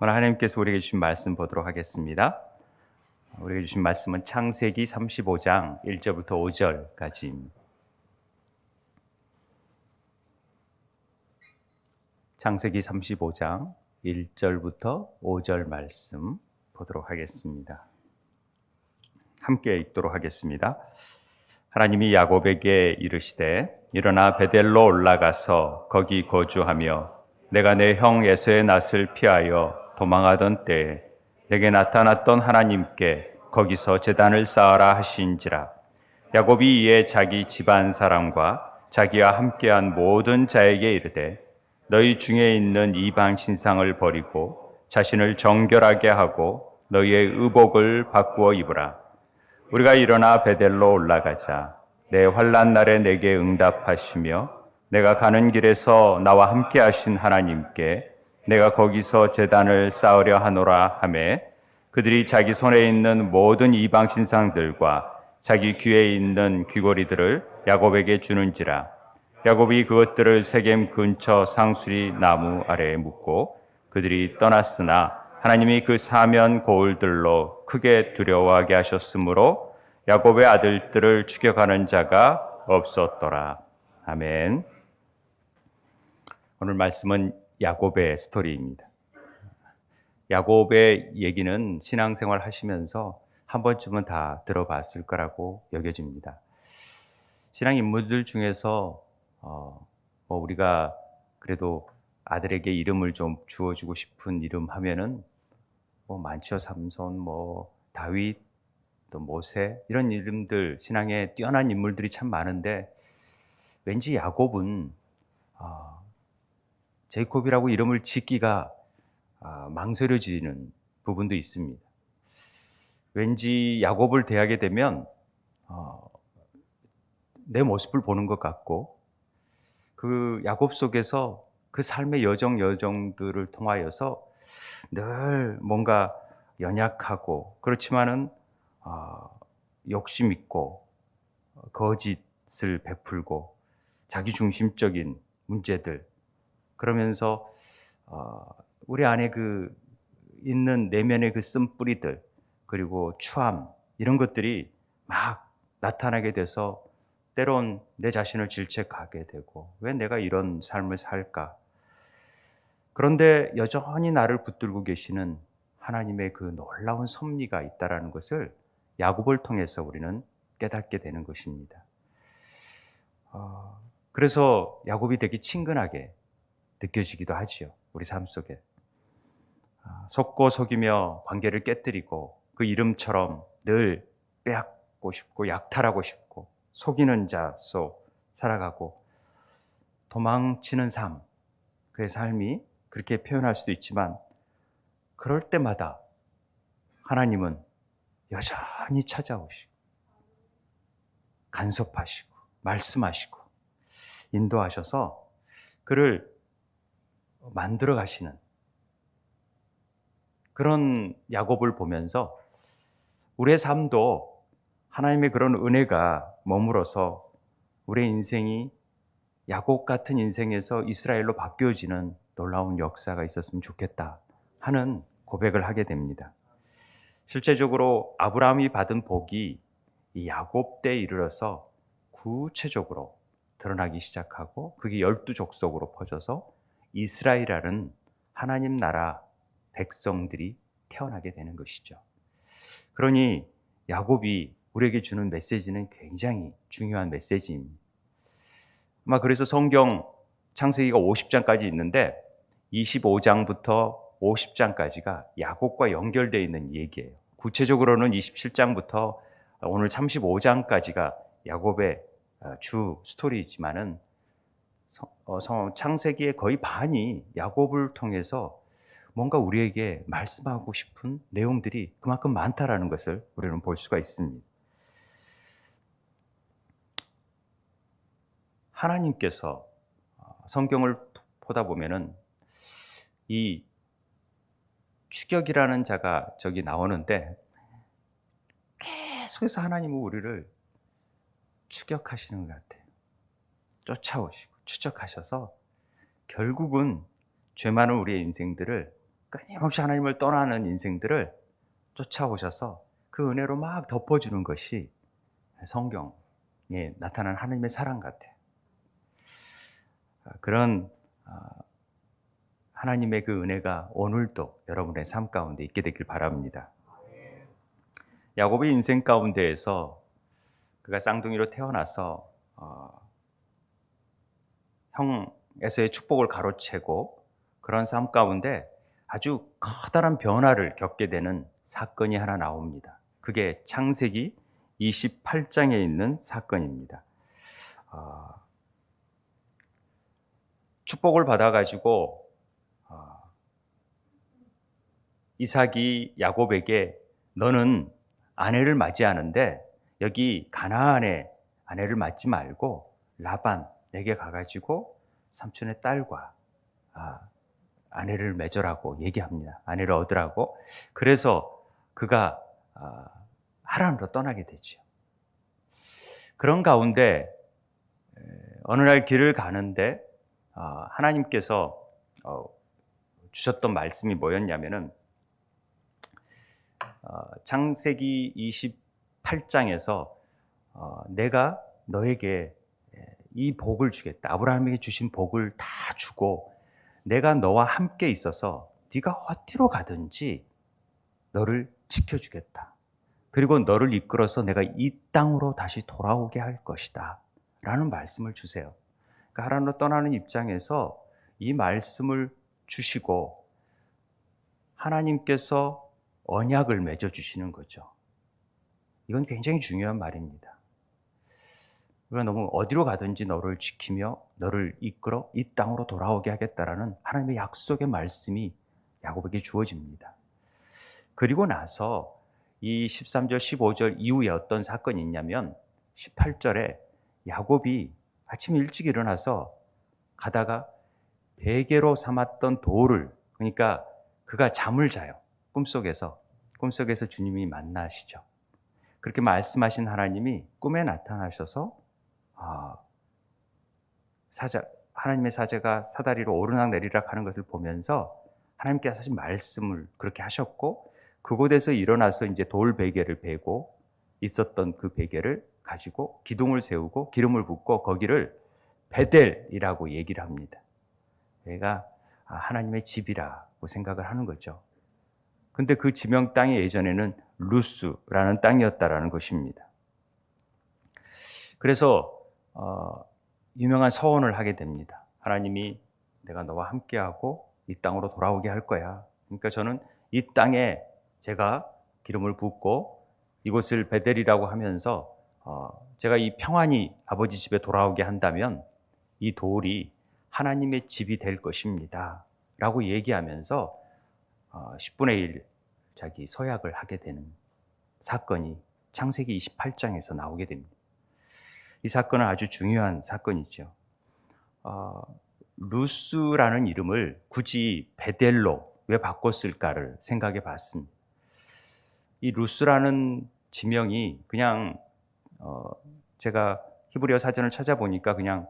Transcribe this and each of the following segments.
오늘 하나님께서 우리에게 주신 말씀 보도록 하겠습니다. 우리에게 주신 말씀은 창세기 35장 1절부터 5절까지입니다. 창세기 35장 1절부터 5절 말씀 보도록 하겠습니다. 함께 읽도록 하겠습니다. 하나님이 야곱에게 이르시되 일어나 베델로 올라가서 거기 거주하며 내가 내 형 에서의 낯을 피하여 도망하던 때에 내게 나타났던 하나님께 거기서 제단을 쌓아라 하신지라. 야곱이 이에 자기 집안 사람과 자기와 함께한 모든 자에게 이르되 너희 중에 있는 이방 신상을 버리고 자신을 정결하게 하고 너희의 의복을 바꾸어 입으라. 우리가 일어나 베델로 올라가자. 내 환난 날에 내게 응답하시며 내가 가는 길에서 나와 함께 하신 하나님께 내가 거기서 제단을 쌓으려 하노라 하매 그들이 자기 손에 있는 모든 이방 신상들과 자기 귀에 있는 귀고리들을 야곱에게 주는지라. 야곱이 그것들을 세겜 근처 상수리 나무 아래에 묻고 그들이 떠났으나 하나님이 그 사면 고울들로 크게 두려워하게 하셨으므로 야곱의 아들들을 죽여가는 자가 없었더라. 아멘. 오늘 말씀은 야곱의 스토리입니다. 야곱의 얘기는 신앙생활 하시면서 한 번쯤은 다 들어봤을 거라고 여겨집니다. 신앙 인물들 중에서 우리가 그래도 아들에게 이름을 좀 주어주고 싶은 이름 하면은 많죠. 삼손, 다윗, 또 모세 이런 이름들 신앙에 뛰어난 인물들이 참 많은데 왠지 야곱은 제이콥이라고 이름을 짓기가 망설여지는 부분도 있습니다. 왠지 야곱을 대하게 되면 내 모습을 보는 것 같고 그 야곱 속에서 그 삶의 여정들을 통하여서 늘 뭔가 연약하고 그렇지만은 욕심 있고 거짓을 베풀고 자기중심적인 문제들 그러면서 우리 안에 그 있는 내면의 그 쓴뿌리들 그리고 추함 이런 것들이 막 나타나게 돼서 때론 내 자신을 질책하게 되고 왜 내가 이런 삶을 살까? 그런데 여전히 나를 붙들고 계시는 하나님의 그 놀라운 섭리가 있다라는 것을 야곱을 통해서 우리는 깨닫게 되는 것입니다. 그래서 야곱이 되게 친근하게 느껴지기도 하지요. 우리 삶 속에. 속고 속이며 관계를 깨뜨리고 그 이름처럼 늘 빼앗고 싶고 약탈하고 싶고 속이는 자로 살아가고 도망치는 삶, 그의 삶이 그렇게 표현할 수도 있지만 그럴 때마다 하나님은 여전히 찾아오시고 간섭하시고 말씀하시고 인도하셔서 그를 만들어 가시는 그런 야곱을 보면서 우리의 삶도 하나님의 그런 은혜가 머물어서 우리의 인생이 야곱 같은 인생에서 이스라엘로 바뀌어지는 놀라운 역사가 있었으면 좋겠다 하는 고백을 하게 됩니다. 실제적으로 아브라함이 받은 복이 이 야곱 때에 이르러서 구체적으로 드러나기 시작하고 그게 12족속으로 퍼져서 이스라엘이라는 하나님 나라 백성들이 태어나게 되는 것이죠. 그러니 야곱이 우리에게 주는 메시지는 굉장히 중요한 메시지입니다. 아마 그래서 성경 창세기가 50장까지 있는데 25장부터 50장까지가 야곱과 연결되어 있는 얘기예요. 구체적으로는 27장부터 오늘 35장까지가 야곱의 주 스토리이지만은 창세기의 거의 반이 야곱을 통해서 뭔가 우리에게 말씀하고 싶은 내용들이 그만큼 많다라는 것을 우리는 볼 수가 있습니다. 하나님께서 성경을 보다 보면은 이 추격이라는 자가 저기 나오는데 계속해서 하나님은 우리를 추격하시는 것 같아요. 쫓아오시고 추적하셔서 결국은 죄 많은 우리의 인생들을 끊임없이 하나님을 떠나는 인생들을 쫓아오셔서 그 은혜로 막 덮어주는 것이 성경에 나타난 하나님의 사랑 같아요. 그런 하나님의 그 은혜가 오늘도 여러분의 삶 가운데 있게 되길 바랍니다. 야곱의 인생 가운데에서 그가 쌍둥이로 태어나서 형 에서의 축복을 가로채고 그런 삶 가운데 아주 커다란 변화를 겪게 되는 사건이 하나 나옵니다. 그게 창세기 28장에 있는 사건입니다. 축복을 받아가지고 이삭이 야곱에게 너는 아내를 맞이하는데 여기 가나안에 아내를 맞지 말고 라반에게 가가지고 삼촌의 딸과 아내를 맺으라고 얘기합니다. 아내를 얻으라고. 그래서 그가 하란으로 떠나게 되죠. 그런 가운데 어느 날 길을 가는데 하나님께서 주셨던 말씀이 뭐였냐면은 창세기 28장에서 내가 너에게 이 복을 주겠다. 아브라함에게 주신 복을 다 주고 내가 너와 함께 있어서 네가 어디로 가든지 너를 지켜주겠다. 그리고 너를 이끌어서 내가 이 땅으로 다시 돌아오게 할 것이다. 라는 말씀을 주세요. 그러니까 하란으로 떠나는 입장에서 이 말씀을 주시고 하나님께서 언약을 맺어주시는 거죠. 이건 굉장히 중요한 말입니다. 우리가 너무 어디로 가든지 너를 지키며 너를 이끌어 이 땅으로 돌아오게 하겠다라는 하나님의 약속의 말씀이 야곱에게 주어집니다. 그리고 나서 이 13절, 15절 이후에 어떤 사건이 있냐면 18절에 야곱이 아침 일찍 일어나서 가다가 베개로 삼았던 돌을, 그러니까 그가 잠을 자요. 꿈속에서 주님이 만나시죠. 그렇게 말씀하신 하나님이 꿈에 나타나셔서 하나님의 사자가 사다리로 오르락내리락 하는 것을 보면서 하나님께서 하신 말씀을 그렇게 하셨고 그곳에서 일어나서 이제 돌 베개를 베고 있었던 그 베개를 가지고 기둥을 세우고 기름을 붓고 거기를 베델이라고 얘기를 합니다. 얘가 하나님의 집이라고 생각을 하는 거죠. 근데 그 지명 땅이 예전에는 루스라는 땅이었다라는 것입니다. 그래서 유명한 서원을 하게 됩니다. 하나님이 내가 너와 함께하고 이 땅으로 돌아오게 할 거야. 그러니까 저는 이 땅에 제가 기름을 붓고 이곳을 베델이라고 하면서 제가 이 평안히 아버지 집에 돌아오게 한다면 이 돌이 하나님의 집이 될 것입니다. 라고 얘기하면서 10분의 1 자기 서약을 하게 되는 사건이 창세기 28장에서 나오게 됩니다. 이 사건은 아주 중요한 사건이죠. 루스라는 이름을 굳이 베델로 왜 바꿨을까를 생각해 봤습니다. 이 루스라는 지명이 그냥 제가 히브리어 사전을 찾아보니까 그냥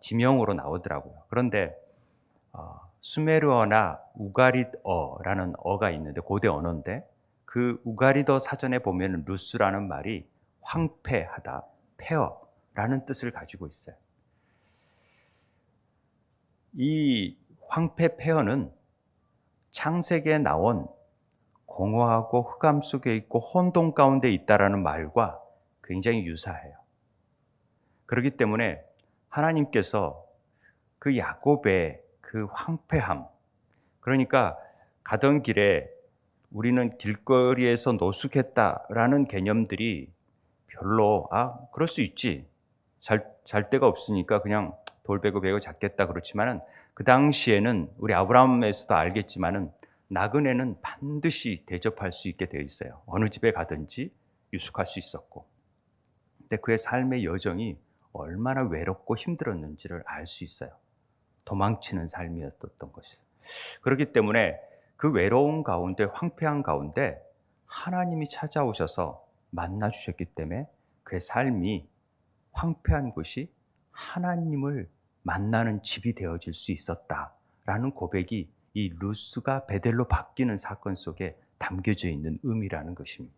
지명으로 나오더라고요. 그런데 수메르어나 우가리드어라는 어가 있는데 고대 언어인데 그 우가리더 사전에 보면 루스라는 말이 황폐하다, 폐허라는 뜻을 가지고 있어요. 이 황폐 폐허는 창세기에 나온 공허하고 흑암 속에 있고 혼돈 가운데 있다라는 말과 굉장히 유사해요. 그렇기 때문에 하나님께서 그 야곱의 그 황폐함, 그러니까 가던 길에 우리는 길거리에서 노숙했다라는 개념들이 별로 그럴 수 있지. 잘 데가 없으니까 그냥 돌 베고 잤겠다 그렇지만은 그 당시에는 우리 아브라함에서도 알겠지만은 나그네는 반드시 대접할 수 있게 되어 있어요. 어느 집에 가든지 유숙할 수 있었고. 근데 그의 삶의 여정이 얼마나 외롭고 힘들었는지를 알 수 있어요. 도망치는 삶이었던 것이에요. 그렇기 때문에 그 외로운 가운데, 황폐한 가운데 하나님이 찾아오셔서 만나 주셨기 때문에 그의 삶이 황폐한 곳이 하나님을 만나는 집이 되어질 수 있었다라는 고백이 이 루스가 베델로 바뀌는 사건 속에 담겨져 있는 의미라는 것입니다.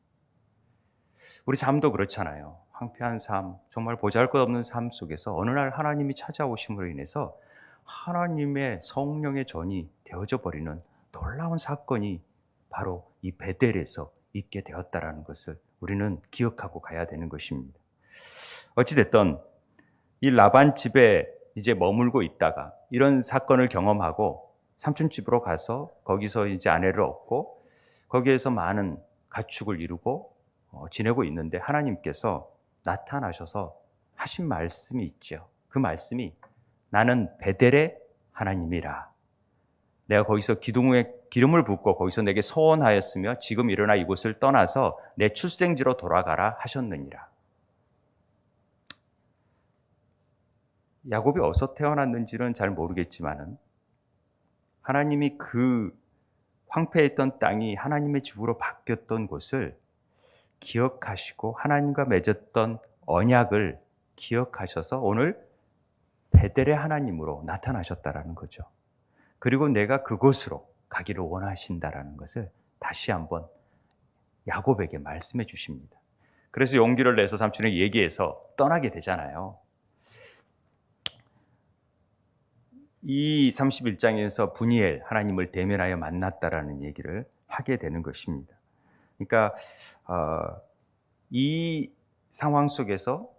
우리 삶도 그렇잖아요. 황폐한 삶, 정말 보잘것없는 삶 속에서 어느 날 하나님이 찾아오심으로 인해서 하나님의 성령의 전이 되어져 버리는 놀라운 사건이 바로 이 베델에서 있게 되었다라는 것을 우리는 기억하고 가야 되는 것입니다. 어찌됐든 이 라반 집에 이제 머물고 있다가 이런 사건을 경험하고 삼촌 집으로 가서 거기서 이제 아내를 얻고 거기에서 많은 가축을 이루고 지내고 있는데 하나님께서 나타나셔서 하신 말씀이 있죠. 그 말씀이 나는 베델의 하나님이라. 내가 거기서 기둥에 기름을 붓고 거기서 내게 서원하였으며 지금 일어나 이곳을 떠나서 내 출생지로 돌아가라 하셨느니라. 야곱이 어디서 태어났는지는 잘 모르겠지만은 하나님이 그 황폐했던 땅이 하나님의 집으로 바뀌었던 곳을 기억하시고 하나님과 맺었던 언약을 기억하셔서 오늘 베델의 하나님으로 나타나셨다라는 거죠. 그리고 내가 그곳으로 가기를 원하신다라는 것을 다시 한번 야곱에게 말씀해 주십니다. 그래서 용기를 내서 삼촌에게 얘기해서 떠나게 되잖아요. 이 31장에서 분이엘 하나님을 대면하여 만났다라는 얘기를 하게 되는 것입니다. 그러니까 이 상황 속에서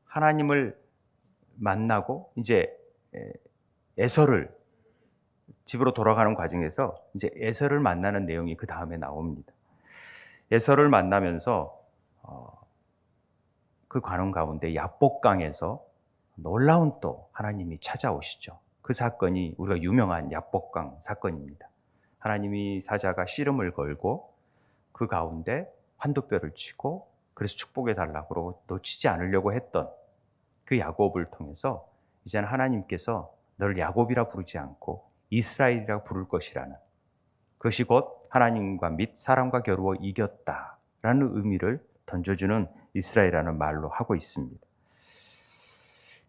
하나님을 만나고 이제 에서를 집으로 돌아가는 과정에서 이제 에서를 만나는 내용이 그 다음에 나옵니다. 에서를 만나면서 그 관원 가운데 야복강에서 놀라운 또 하나님이 찾아오시죠. 그 사건이 우리가 유명한 야복강 사건입니다. 하나님이 사자가 씨름을 걸고 그 가운데 환도뼈를 치고 그래서 축복해 달라고 그러고 놓치지 않으려고 했던 그 야곱을 통해서 이제는 하나님께서 너를 야곱이라 부르지 않고 이스라엘이라 부를 것이라는 그것이 곧 하나님과 및 사람과 겨루어 이겼다라는 의미를 던져주는 이스라엘이라는 말로 하고 있습니다.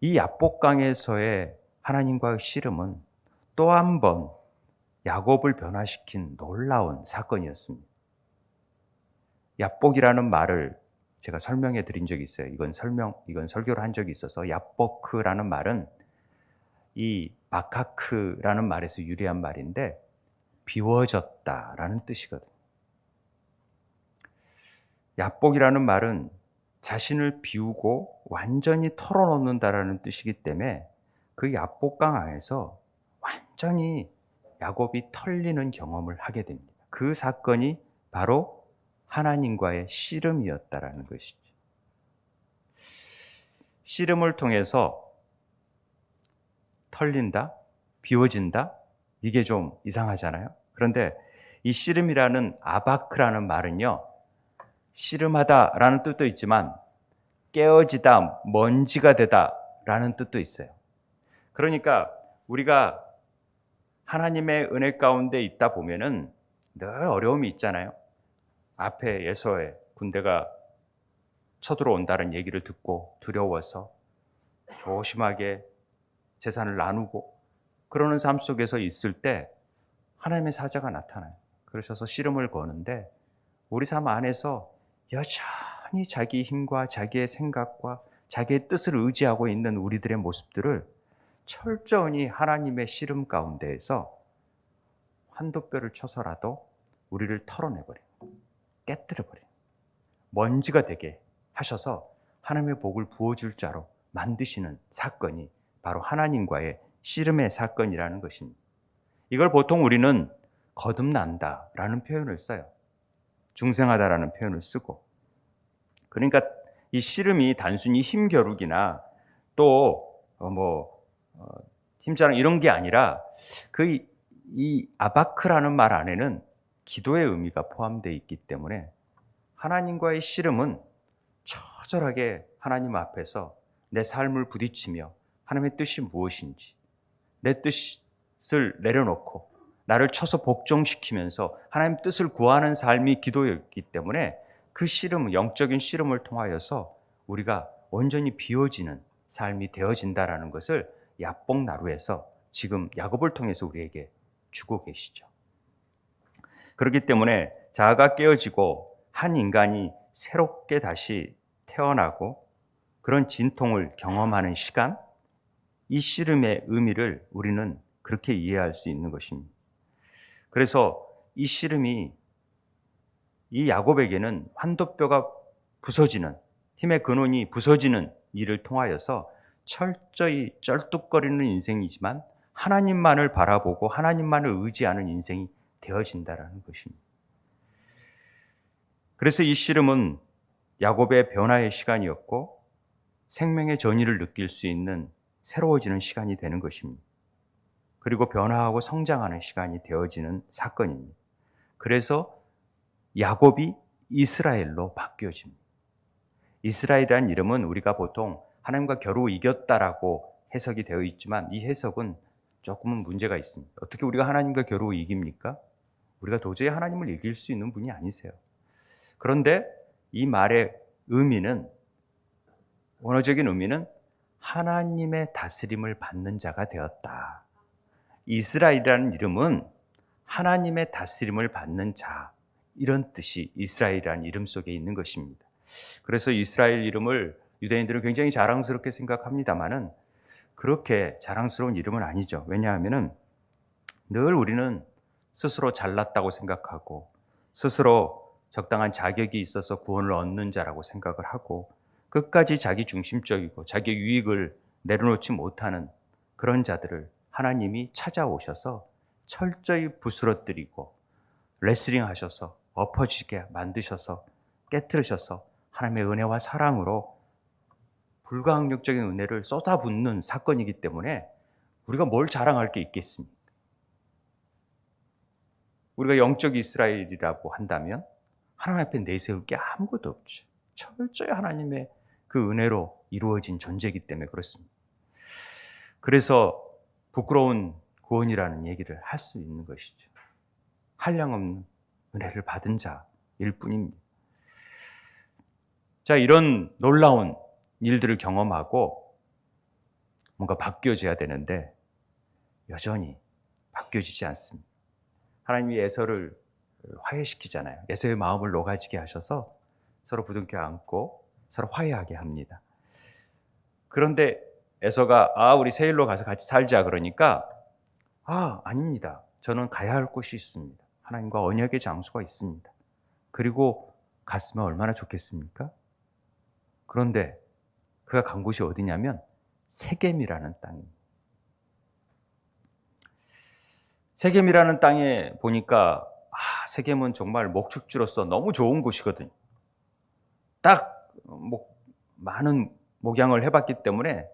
이 야복강에서의 하나님과의 씨름은 또 한 번 야곱을 변화시킨 놀라운 사건이었습니다. 야복이라는 말을 제가 설명해 드린 적이 있어요. 이건 설교를 한 적이 있어서 야복크라는 말은 이 바카크라는 말에서 유래한 말인데 비워졌다라는 뜻이거든요. 야복이라는 말은 자신을 비우고 완전히 털어놓는다라는 뜻이기 때문에 그 야복강 안에서 완전히 야곱이 털리는 경험을 하게 됩니다. 그 사건이 바로 하나님과의 씨름이었다라는 것이죠. 씨름을 통해서 털린다, 비워진다, 이게 좀 이상하잖아요. 그런데 이 씨름이라는 아바크라는 말은요, 씨름하다라는 뜻도 있지만 깨어지다, 먼지가 되다라는 뜻도 있어요. 그러니까 우리가 하나님의 은혜 가운데 있다 보면은 늘 어려움이 있잖아요. 앞에 에서의 군대가 쳐들어온다는 얘기를 듣고 두려워서 조심하게 재산을 나누고 그러는 삶 속에서 있을 때 하나님의 사자가 나타나요. 그러셔서 씨름을 거는데 우리 삶 안에서 여전히 자기 힘과 자기의 생각과 자기의 뜻을 의지하고 있는 우리들의 모습들을 철저히 하나님의 씨름 가운데에서 환도뼈를 쳐서라도 우리를 털어내버려요. 깨뜨려버려요. 먼지가 되게 하셔서 하나님의 복을 부어줄 자로 만드시는 사건이 바로 하나님과의 씨름의 사건이라는 것입니다. 이걸 보통 우리는 거듭난다라는 표현을 써요. 중생하다라는 표현을 쓰고. 그러니까 이 씨름이 단순히 힘겨루기나 또 힘자랑 이런 게 아니라 이 아바크라는 말 안에는 기도의 의미가 포함되어 있기 때문에 하나님과의 씨름은 처절하게 하나님 앞에서 내 삶을 부딪히며 하나님의 뜻이 무엇인지 내 뜻을 내려놓고 나를 쳐서 복종시키면서 하나님 뜻을 구하는 삶이 기도였기 때문에 그 씨름, 영적인 씨름을 통하여서 우리가 온전히 비워지는 삶이 되어진다라는 것을 야복나루에서 지금 야곱을 통해서 우리에게 주고 계시죠. 그렇기 때문에 자아가 깨어지고 한 인간이 새롭게 다시 태어나고 그런 진통을 경험하는 시간, 이 씨름의 의미를 우리는 그렇게 이해할 수 있는 것입니다. 그래서 이 씨름이 이 야곱에게는 환도뼈가 부서지는, 힘의 근원이 부서지는 일을 통하여서 철저히 쩔뚝거리는 인생이지만 하나님만을 바라보고 하나님만을 의지하는 인생이 되어진다라는 것입니다. 그래서 이 씨름은 야곱의 변화의 시간이었고 생명의 전의를 느낄 수 있는 새로워지는 시간이 되는 것입니다. 그리고 변화하고 성장하는 시간이 되어지는 사건입니다. 그래서 야곱이 이스라엘로 바뀌어집니다. 이스라엘이라는 이름은 우리가 보통 하나님과 겨루 이겼다라고 해석이 되어 있지만 이 해석은 조금은 문제가 있습니다. 어떻게 우리가 하나님과 겨루 이깁니까? 우리가 도저히 하나님을 이길 수 있는 분이 아니세요. 그런데 이 말의 의미는, 원어적인 의미는 하나님의 다스림을 받는 자가 되었다. 이스라엘이라는 이름은 하나님의 다스림을 받는 자, 이런 뜻이 이스라엘이라는 이름 속에 있는 것입니다. 그래서 이스라엘 이름을 유대인들은 굉장히 자랑스럽게 생각합니다만은 그렇게 자랑스러운 이름은 아니죠. 왜냐하면은 늘 우리는 스스로 잘났다고 생각하고 스스로 적당한 자격이 있어서 구원을 얻는 자라고 생각을 하고 끝까지 자기 중심적이고 자기 유익을 내려놓지 못하는 그런 자들을 하나님이 찾아오셔서 철저히 부스러뜨리고 레슬링 하셔서 엎어지게 만드셔서 깨트르셔서 하나님의 은혜와 사랑으로 불가항력적인 은혜를 쏟아붓는 사건이기 때문에 우리가 뭘 자랑할 게 있겠습니까? 우리가 영적 이스라엘이라고 한다면 하나님 앞에 내세울 게 아무것도 없죠. 철저히 하나님의 그 은혜로 이루어진 존재이기 때문에 그렇습니다. 그래서 부끄러운 구원이라는 얘기를 할 수 있는 것이죠. 한량없는 은혜를 받은 자일 뿐입니다. 자, 이런 놀라운 일들을 경험하고 뭔가 바뀌어져야 되는데 여전히 바뀌어지지 않습니다. 하나님이 에서를 화해시키잖아요. 에서의 마음을 녹아지게 하셔서 서로 부둥켜 안고 서로 화해하게 합니다. 그런데 에서가 우리 세일로 가서 같이 살자 그러니까 아닙니다. 저는 가야 할 곳이 있습니다. 하나님과 언약의 장소가 있습니다. 그리고 갔으면 얼마나 좋겠습니까? 그런데 그가 간 곳이 어디냐면 세겜이라는 땅입니다. 세겜이라는 땅에 보니까 세겜은 정말 목축지로서 너무 좋은 곳이거든요. 딱 많은 목양을 해봤기 때문에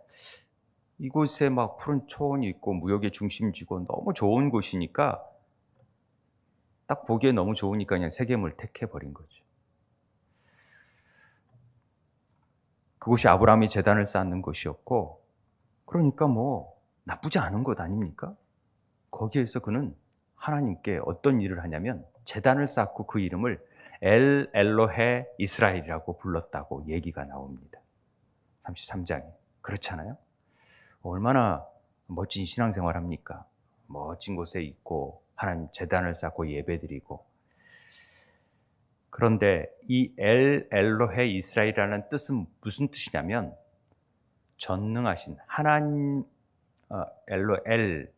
이곳에 막 푸른 초원이 있고 무역의 중심지고 너무 좋은 곳이니까 딱 보기에 너무 좋으니까 그냥 세겜을 택해버린 거죠. 그곳이 아브라함이 제단을 쌓는 곳이었고 그러니까 나쁘지 않은 곳 아닙니까? 거기에서 그는 하나님께 어떤 일을 하냐면 제단을 쌓고 그 이름을 엘 엘로헤 이스라엘이라고 불렀다고 얘기가 나옵니다. 33장에. 그렇잖아요? 얼마나 멋진 신앙생활 합니까? 멋진 곳에 있고 하나님 제단을 쌓고 예배드리고. 그런데 이 엘 엘로헤 이스라엘이라는 뜻은 무슨 뜻이냐면 전능하신 하나님, 엘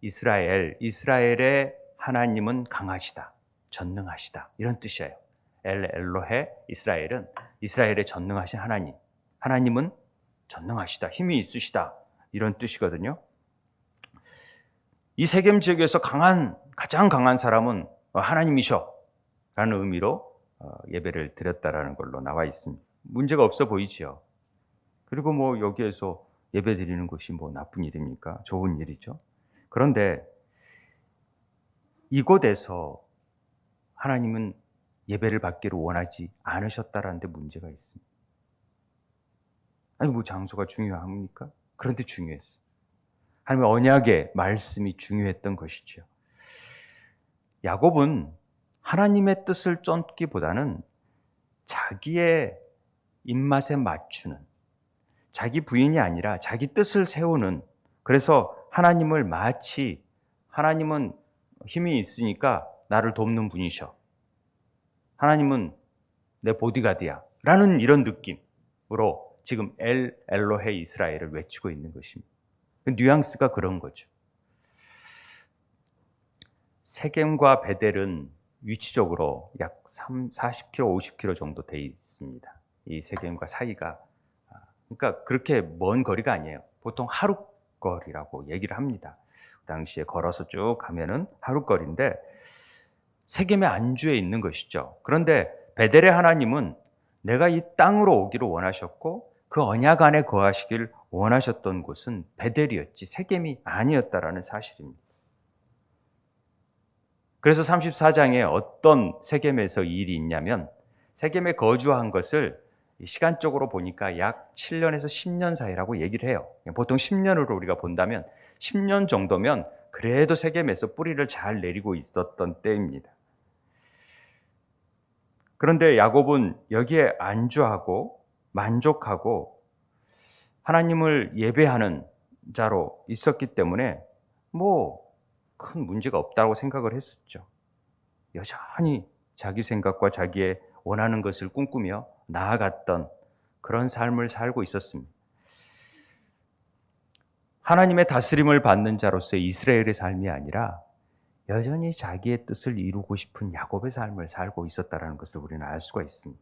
이스라엘의 하나님은 강하시다, 전능하시다, 이런 뜻이에요. 엘 엘로헤 이스라엘은 이스라엘의 전능하신 하나님은 전능하시다, 힘이 있으시다, 이런 뜻이거든요. 이 세겜 지역에서 가장 강한 사람은 하나님이셔 라는 의미로 예배를 드렸다라는 걸로 나와 있습니다. 문제가 없어 보이지요. 그리고 여기에서 예배 드리는 것이 나쁜 일입니까? 좋은 일이죠. 그런데 이곳에서 하나님은 예배를 받기를 원하지 않으셨다라는 데 문제가 있습니다. 장소가 중요합니까? 그런데 중요했어요. 하나님의 언약의 말씀이 중요했던 것이죠. 야곱은 하나님의 뜻을 쫓기보다는 자기의 입맛에 맞추는, 자기 부인이 아니라 자기 뜻을 세우는, 그래서 하나님을 마치 하나님은 힘이 있으니까 나를 돕는 분이셔. 하나님은 내 보디가드야. 라는 이런 느낌으로 지금 엘로헤 이스라엘을 외치고 있는 것입니다. 그 뉘앙스가 그런 거죠. 세겜과 베델은 위치적으로 약 40km, 50km 정도 돼 있습니다. 이 세겜과 사이가. 그러니까 그렇게 먼 거리가 아니에요. 보통 하루 거리라고 얘기를 합니다. 그 당시에 걸어서 쭉 가면은 하루 거리인데 세겜의 안주에 있는 것이죠. 그런데 베델의 하나님은 내가 이 땅으로 오기를 원하셨고 그 언약 안에 거하시길 원하셨던 곳은 베델이었지 세겜이 아니었다라는 사실입니다. 그래서 34장에 어떤 세겜에서 일이 있냐면 세겜에 거주한 것을 시간적으로 보니까 약 7년에서 10년 사이라고 얘기를 해요. 보통 10년으로 우리가 본다면 10년 정도면 그래도 세겜에서 뿌리를 잘 내리고 있었던 때입니다. 그런데 야곱은 여기에 안주하고 만족하고 하나님을 예배하는 자로 있었기 때문에 큰 문제가 없다고 생각을 했었죠. 여전히 자기 생각과 자기의 원하는 것을 꿈꾸며 나아갔던 그런 삶을 살고 있었습니다. 하나님의 다스림을 받는 자로서의 이스라엘의 삶이 아니라 여전히 자기의 뜻을 이루고 싶은 야곱의 삶을 살고 있었다는 것을 우리는 알 수가 있습니다.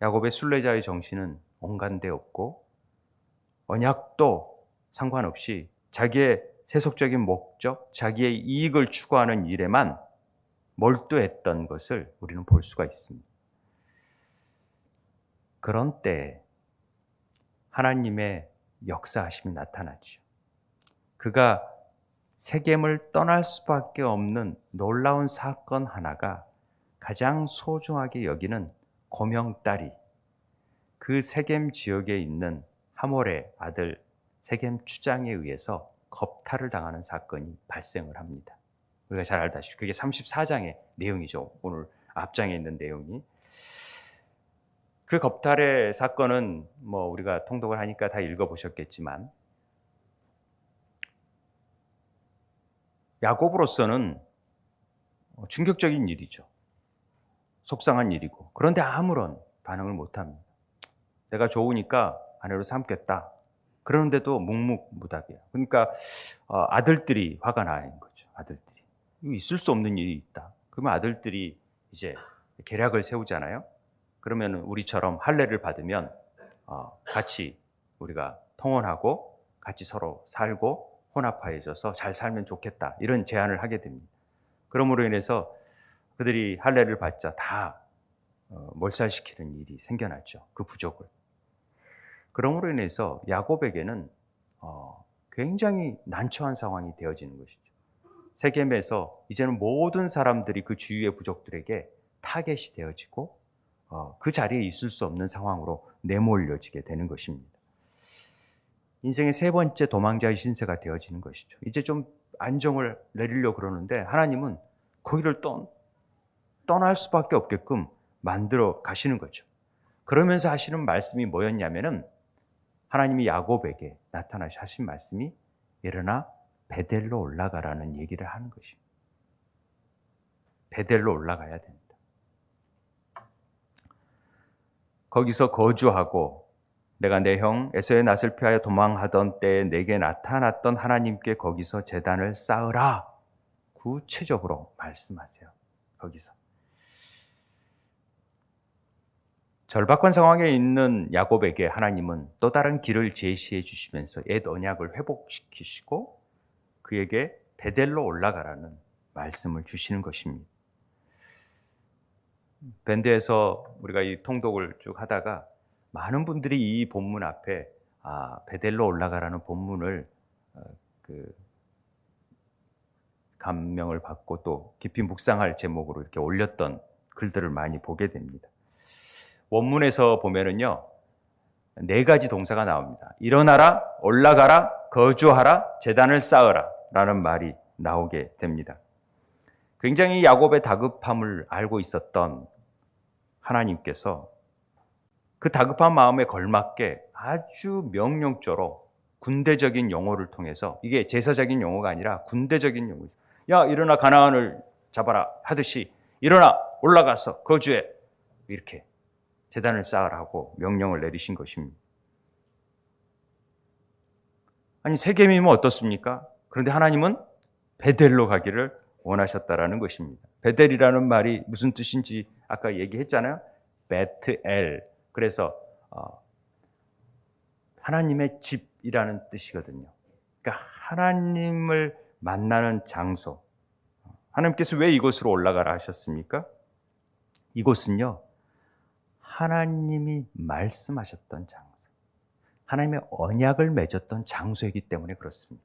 야곱의 순례자의 정신은 온갖 데 없고 언약도 상관없이 자기의 세속적인 목적, 자기의 이익을 추구하는 일에만 몰두했던 것을 우리는 볼 수가 있습니다. 그런 때에 하나님의 역사하심이 나타나죠. 그가 세겜을 떠날 수밖에 없는 놀라운 사건 하나가 가장 소중하게 여기는 고명딸이 그 세겜 지역에 있는 하몰의 아들 세겜 추장에 의해서 겁탈을 당하는 사건이 발생을 합니다. 우리가 잘 알다시피 그게 34장의 내용이죠. 오늘 앞장에 있는 내용이. 그 겁탈의 사건은 우리가 통독을 하니까 다 읽어보셨겠지만 야곱으로서는 충격적인 일이죠. 속상한 일이고. 그런데 아무런 반응을 못합니다. 내가 좋으니까 아내로 삼겠다. 그런데도 묵묵무답이야. 그러니까 아들들이 화가 나는 거죠. 아들들이. 이거 있을 수 없는 일이 있다. 그러면 아들들이 이제 계략을 세우잖아요. 그러면 우리처럼 할례를 받으면 같이 우리가 통혼하고 같이 서로 살고 혼합하여져서 잘 살면 좋겠다. 이런 제안을 하게 됩니다. 그러므로 인해서 그들이 할례를 받자 다 몰살시키는 일이 생겨났죠. 그 부족을. 그러므로 인해서 야곱에게는 굉장히 난처한 상황이 되어지는 것이죠. 세겜에서 이제는 모든 사람들이 그 주위의 부족들에게 타겟이 되어지고 그 자리에 있을 수 없는 상황으로 내몰려지게 되는 것입니다. 인생의 세 번째 도망자의 신세가 되어지는 것이죠. 이제 좀 안정을 내리려고 그러는데 하나님은 거기를 떠날 수밖에 없게끔 만들어 가시는 거죠. 그러면서 하시는 말씀이 뭐였냐면은 하나님이 야곱에게 나타나셔 하신 말씀이 일어나 베델로 올라가라는 얘기를 하는 것입니다. 베델로 올라가야 됩니다. 거기서 거주하고 내가 내 형 에서의 낯을 피하여 도망하던 때에 내게 나타났던 하나님께 거기서 제단을 쌓으라. 구체적으로 말씀하세요. 거기서. 절박한 상황에 있는 야곱에게 하나님은 또 다른 길을 제시해 주시면서 옛 언약을 회복시키시고 그에게 베델로 올라가라는 말씀을 주시는 것입니다. 밴드에서 우리가 이 통독을 쭉 하다가 많은 분들이 이 본문 앞에 베델로 올라가라는 본문을 감명을 받고 또 깊이 묵상할 제목으로 이렇게 올렸던 글들을 많이 보게 됩니다. 원문에서 보면은요, 4가지 동사가 나옵니다. 일어나라, 올라가라, 거주하라, 제단을 쌓으라 라는 말이 나오게 됩니다. 굉장히 야곱의 다급함을 알고 있었던 하나님께서 그 다급한 마음에 걸맞게 아주 명령조로 군대적인 용어를 통해서, 이게 제사적인 용어가 아니라 군대적인 용어죠. 야, 일어나 가나안을 잡아라 하듯이 일어나 올라가서 거주해, 이렇게 제단을 쌓으라고 명령을 내리신 것입니다. 아니, 세겜이면 어떻습니까? 그런데 하나님은 베델로 가기를 원하셨다라는 것입니다. 베델이라는 말이 무슨 뜻인지 아까 얘기했잖아요. 베트엘. 그래서 하나님의 집이라는 뜻이거든요. 그러니까 하나님을 만나는 장소. 하나님께서 왜 이곳으로 올라가라 하셨습니까? 이곳은요, 하나님이 말씀하셨던 장소, 하나님의 언약을 맺었던 장소이기 때문에 그렇습니다.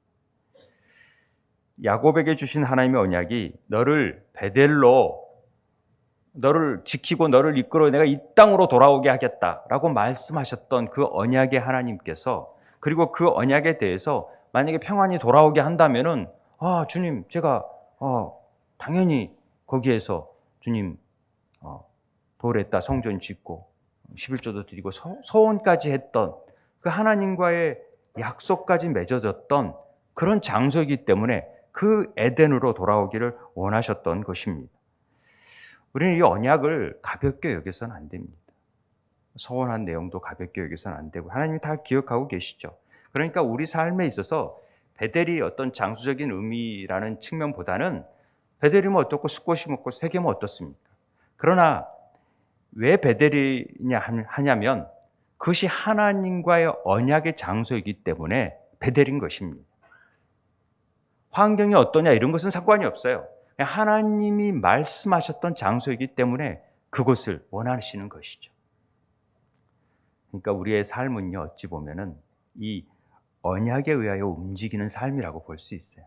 야곱에게 주신 하나님의 언약이 너를 베델로, 너를 지키고 너를 이끌어 내가 이 땅으로 돌아오게 하겠다라고 말씀하셨던 그 언약의 하나님께서, 그리고 그 언약에 대해서 만약에 평안히 돌아오게 한다면은, 주님, 제가 당연히 거기에서 주님 도래했다, 성전 짓고 11조도 드리고 서원까지 했던 그 하나님과의 약속까지 맺어졌던 그런 장소이기 때문에 그 에덴으로 돌아오기를 원하셨던 것입니다. 우리는 이 언약을 가볍게 여겨서는 안 됩니다. 서원한 내용도 가볍게 여겨서는 안 되고 하나님이 다 기억하고 계시죠. 그러니까 우리 삶에 있어서 베델이 어떤 장수적인 의미라는 측면보다는 베델이면 어떻고 숫곳이 먹고 세겜은 어떻습니까? 그러나 왜 베델이냐 하냐면 그것이 하나님과의 언약의 장소이기 때문에 베델인 것입니다. 환경이 어떠냐 이런 것은 상관이 없어요. 하나님이 말씀하셨던 장소이기 때문에 그곳을 원하시는 것이죠. 그러니까 우리의 삶은요, 어찌 보면은 이 언약에 의하여 움직이는 삶이라고 볼 수 있어요.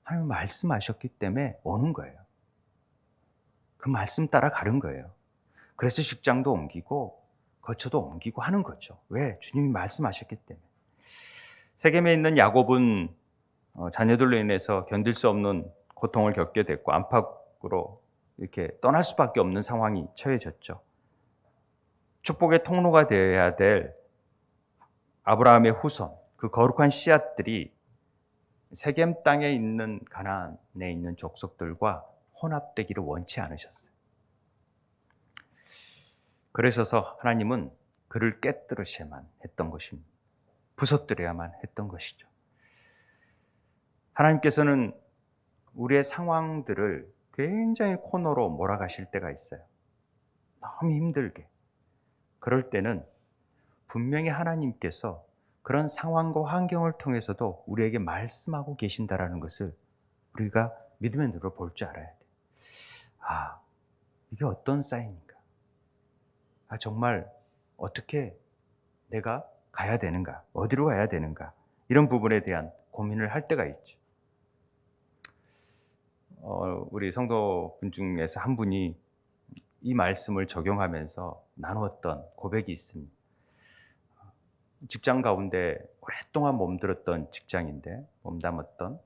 하나님 말씀하셨기 때문에 오는 거예요. 그 말씀 따라 가는 거예요. 그래서 직장도 옮기고 거처도 옮기고 하는 거죠. 왜? 주님이 말씀하셨기 때문에. 세겜에 있는 야곱은 자녀들로 인해서 견딜 수 없는 고통을 겪게 됐고 안팎으로 이렇게 떠날 수밖에 없는 상황이 처해졌죠. 축복의 통로가 되어야 될 아브라함의 후손, 그 거룩한 씨앗들이 세겜 땅에 있는 가나안에 있는 족속들과 혼합되기를 원치 않으셨어요. 그러셔서 하나님은 그를 깨뜨리셔야만 했던 것입니다. 부서뜨려야만 했던 것이죠. 하나님께서는 우리의 상황들을 굉장히 코너로 몰아가실 때가 있어요. 너무 힘들게. 그럴 때는 분명히 하나님께서 그런 상황과 환경을 통해서도 우리에게 말씀하고 계신다라는 것을 우리가 믿음의 눈으로 볼 줄 알아야 돼요. 이게 어떤 사인인가? 정말 어떻게 내가 가야 되는가? 어디로 가야 되는가? 이런 부분에 대한 고민을 할 때가 있죠. 우리 성도분 중에서 한 분이 이 말씀을 적용하면서 나누었던 고백이 있습니다. 직장 가운데 오랫동안 몸들었던 직장인데 몸담았던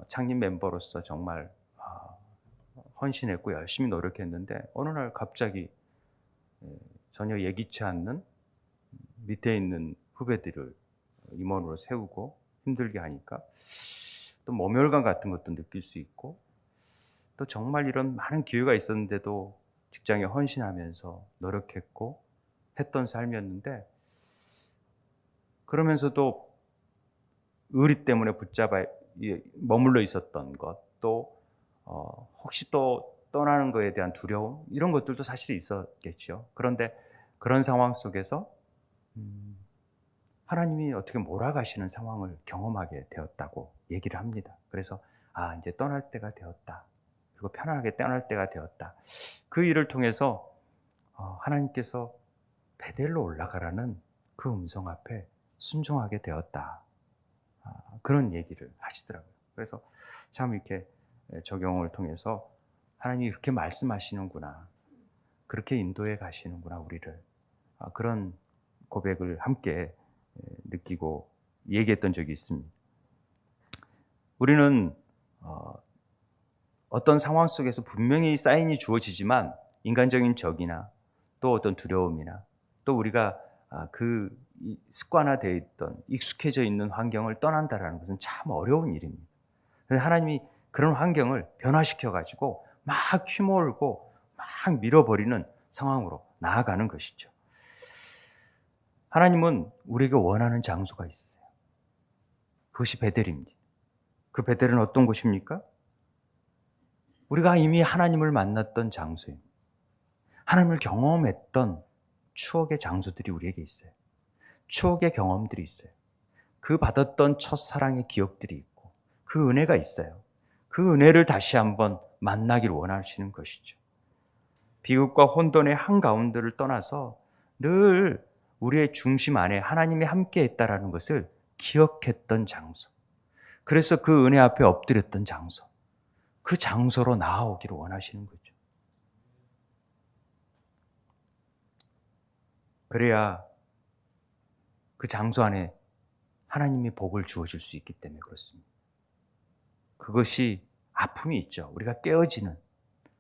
창립 멤버로서 정말 헌신했고 열심히 노력했는데 어느 날 갑자기 전혀 예기치 않는 밑에 있는 후배들을 임원으로 세우고 힘들게 하니까 또 모멸감 같은 것도 느낄 수 있고 또 정말 이런 많은 기회가 있었는데도 직장에 헌신하면서 노력했고 했던 삶이었는데 그러면서도 의리 때문에 붙잡아 머물러 있었던 것, 또 혹시 또 떠나는 것에 대한 두려움 이런 것들도 사실 있었겠죠. 그런데 그런 상황 속에서 하나님이 어떻게 몰아가시는 상황을 경험하게 되었다고 얘기를 합니다. 그래서 이제 떠날 때가 되었다. 그리고 편안하게 떠날 때가 되었다. 그 일을 통해서 하나님께서 베델로 올라가라는 그 음성 앞에 순종하게 되었다. 그런 얘기를 하시더라고요. 그래서 참 이렇게 적용을 통해서 하나님이 이렇게 말씀하시는구나. 그렇게 인도해 가시는구나, 우리를. 그런 고백을 함께 느끼고 얘기했던 적이 있습니다. 우리는 어떤 상황 속에서 분명히 사인이 주어지지만 인간적인 적이나 또 어떤 두려움이나 또 우리가 그 습관화되어 있던 익숙해져 있는 환경을 떠난다라는 것은 참 어려운 일입니다. 그래서 하나님이 그런 환경을 변화시켜 가지고 막 휘몰고 막 밀어버리는 상황으로 나아가는 것이죠. 하나님은 우리에게 원하는 장소가 있으세요. 그것이 베델입니다. 그 베델은 어떤 곳입니까? 우리가 이미 하나님을 만났던 장소입니다. 하나님을 경험했던 추억의 장소들이 우리에게 있어요. 추억의 경험들이 있어요. 그 받았던 첫사랑의 기억들이 있고 그 은혜가 있어요. 그 은혜를 다시 한번 만나길 원하시는 것이죠. 비극과 혼돈의 한가운데를 떠나서 늘 우리의 중심 안에 하나님이 함께 했다라는 것을 기억했던 장소. 그래서 그 은혜 앞에 엎드렸던 장소. 그 장소로 나아오기를 원하시는 거죠. 그래야 그 장소 안에 하나님이 복을 주어줄 수 있기 때문에 그렇습니다. 그것이 아픔이 있죠. 우리가 깨어지는.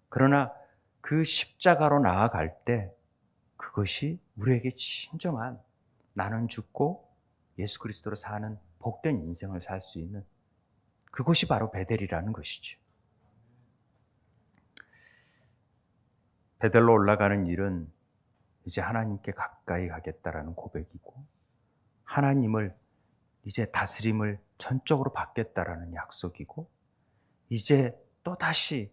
그러나 그 십자가로 나아갈 때 그것이 우리에게 진정한 나는 죽고 예수 그리스도로 사는 복된 인생을 살 수 있는 그것이 바로 베델이라는 것이죠. 베델로 올라가는 일은 이제 하나님께 가까이 가겠다라는 고백이고 하나님을 이제 다스림을 전적으로 받겠다라는 약속이고 이제 또다시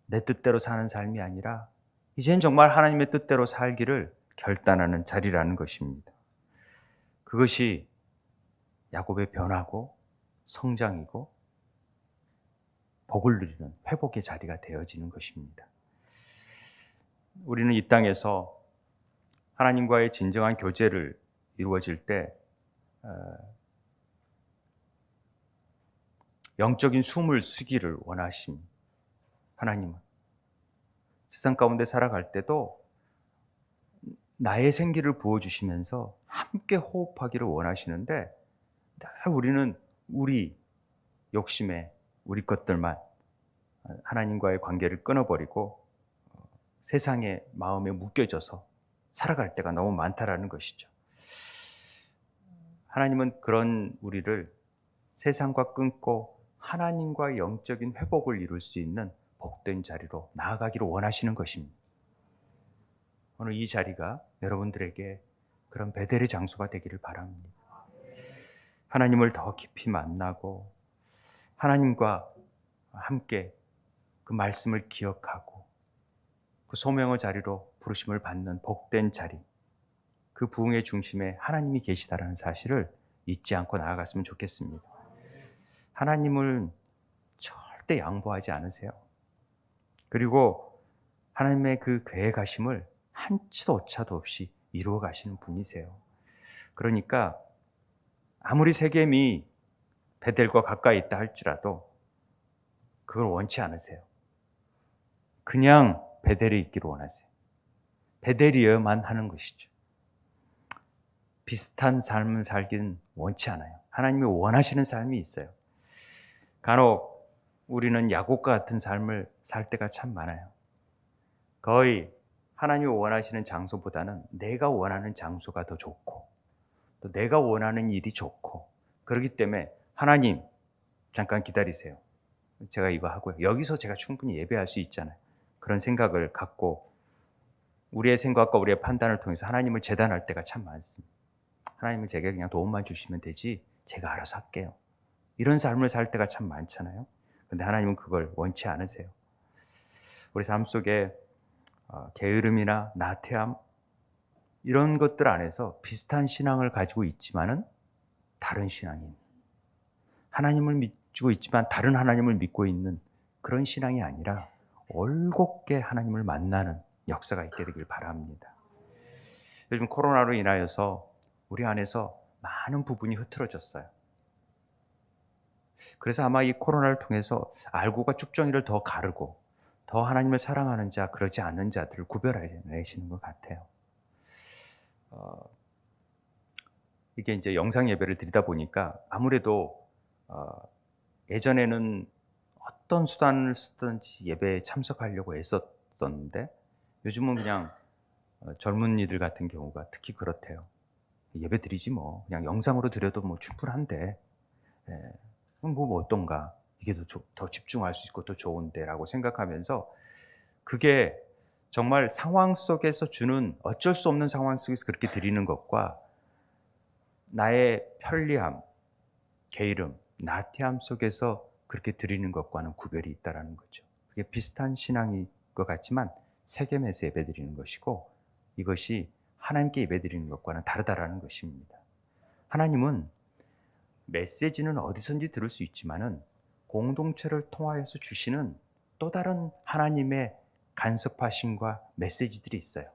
내 뜻대로 사는 삶이 아니라 이젠 정말 하나님의 뜻대로 살기를 결단하는 자리라는 것입니다. 그것이 야곱의 변화고 성장이고 복을 누리는 회복의 자리가 되어지는 것입니다. 우리는 이 땅에서 하나님과의 진정한 교제를 이루어질 때 영적인 숨을 쉬기를 원하십니다. 하나님은 세상 가운데 살아갈 때도 나의 생기를 부어주시면서 함께 호흡하기를 원하시는데 늘 우리는 우리 욕심에 우리 것들만 하나님과의 관계를 끊어버리고 세상의 마음에 묶여져서 살아갈 때가 너무 많다라는 것이죠. 하나님은 그런 우리를 세상과 끊고 하나님과 영적인 회복을 이룰 수 있는 복된 자리로 나아가기를 원하시는 것입니다. 오늘 이 자리가 여러분들에게 그런 베델의 장소가 되기를 바랍니다. 하나님을 더 깊이 만나고 하나님과 함께 그 말씀을 기억하고 그 소명의 자리로 부르심을 받는 복된 자리, 그 부흥의 중심에 하나님이 계시다라는 사실을 잊지 않고 나아갔으면 좋겠습니다. 하나님을 절대 양보하지 않으세요. 그리고 하나님의 그 계획하심을 한치도 오차도 없이 이루어 가시는 분이세요. 그러니까 아무리 세겜이 베델과 가까이 있다 할지라도 그걸 원치 않으세요. 그냥 베델에 있기를 원하세요. 베델이어야만 하는 것이죠. 비슷한 삶을 살기는 원치 않아요. 하나님이 원하시는 삶이 있어요. 간혹 우리는 야곱과 같은 삶을 살 때가 참 많아요. 거의 하나님이 원하시는 장소보다는 내가 원하는 장소가 더 좋고 또 내가 원하는 일이 좋고 그렇기 때문에 하나님 잠깐 기다리세요. 제가 이거 하고요. 여기서 제가 충분히 예배할 수 있잖아요. 그런 생각을 갖고 우리의 생각과 우리의 판단을 통해서 하나님을 재단할 때가 참 많습니다. 하나님은 제게 그냥 도움만 주시면 되지 제가 알아서 할게요. 이런 삶을 살 때가 참 많잖아요. 그런데 하나님은 그걸 원치 않으세요. 우리 삶 속에 게으름이나 나태함 이런 것들 안에서 비슷한 신앙을 가지고 있지만은 다른 신앙입니다. 하나님을 믿고 있지만 다른 하나님을 믿고 있는 그런 신앙이 아니라 올곧게 하나님을 만나는 역사가 있게 되길 바랍니다. 요즘 코로나로 인하여서 우리 안에서 많은 부분이 흐트러졌어요. 그래서 아마 이 코로나를 통해서 알고가 쭉정이를 더 가르고 더 하나님을 사랑하는 자, 그러지 않는 자들을 구별해내시는 것 같아요. 이게 이제 영상 예배를 드리다 보니까 아무래도 예전에는 어떤 수단을 쓰든지 예배에 참석하려고 애썼었는데 요즘은 그냥 젊은이들 같은 경우가 특히 그렇대요. 예배 드리지 뭐. 그냥 영상으로 드려도 뭐 충분한데. 뭐 어떤가. 이게 더 집중할 수 있고 더 좋은데 라고 생각하면서 그게 정말 상황 속에서 주는 어쩔 수 없는 상황 속에서 그렇게 드리는 것과 나의 편리함, 게으름, 나태함 속에서 그렇게 드리는 것과는 구별이 있다라는 거죠. 그게 비슷한 신앙인 것 같지만 세겜에서 예배드리는 것이고 이것이 하나님께 예배드리는 것과는 다르다라는 것입니다. 하나님은 메시지는 어디선지 들을 수 있지만은 공동체를 통하여서 주시는 또 다른 하나님의 간섭하심과 메시지들이 있어요.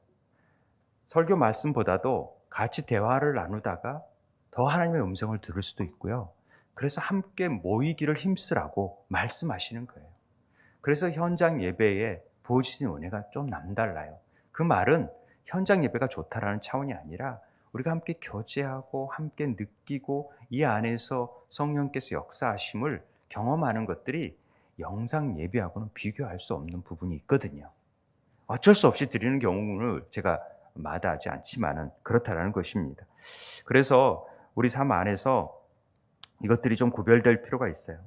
설교 말씀보다도 같이 대화를 나누다가 더 하나님의 음성을 들을 수도 있고요. 그래서 함께 모이기를 힘쓰라고 말씀하시는 거예요. 그래서 현장 예배에 보여주신 은혜가 좀 남달라요. 그 말은 현장 예배가 좋다라는 차원이 아니라 우리가 함께 교제하고 함께 느끼고 이 안에서 성령께서 역사하심을 경험하는 것들이 영상 예배하고는 비교할 수 없는 부분이 있거든요. 어쩔 수 없이 드리는 경우를 제가 마다하지 않지만은 그렇다라는 것입니다. 그래서 우리 삶 안에서 이것들이 좀 구별될 필요가 있어요.